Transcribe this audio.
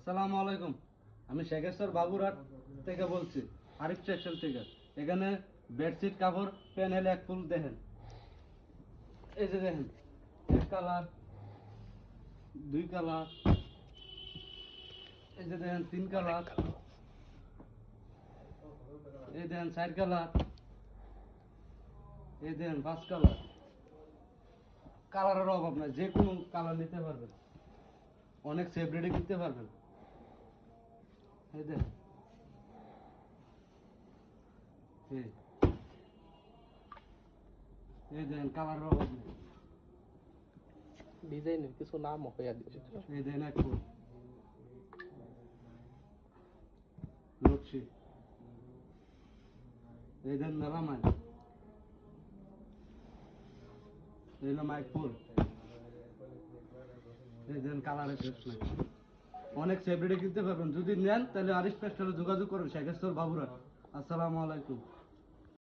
আসসালামু আলাইকুম। আমি শেখেশ্বর বাবুরহাট থেকে বলছি, আরিফ টেক্সটাইল থেকে। এখানে বেডশিট, কাপড়, প্যানেল এক ফুল দেখেন। এই যে দেখেন, এক কালার, দুই কালার, এই যে দেখেন তিন কালার, এই দেখেন চার কালার, এই দেখেন পাঁচ কালার। কালারের অভাব নাই, যে কোনো কালার নিতে পারবেন, অনেক সেপারেটে কিনতে পারবেন। এই দেখেন, এই দেখেন কালারের অভাব নেই। ডিজাইনের কিছু নাম হইয়া দিয়েছে। এই দেখেন এক ফুল নকশি, এই দেখেন মেলামাইন, এই হলো মাইক ফুল, এই দেখেন কালারের ড্রেস নাই। অনেক সেপারেটে কিনতে পারবেন। যদি নেন তাহলে আরিফ টেক্সটাইলে যোগাযোগ করুন, শেখেশ্বর বাবুরহাট। আসসালামু আলাইকুম।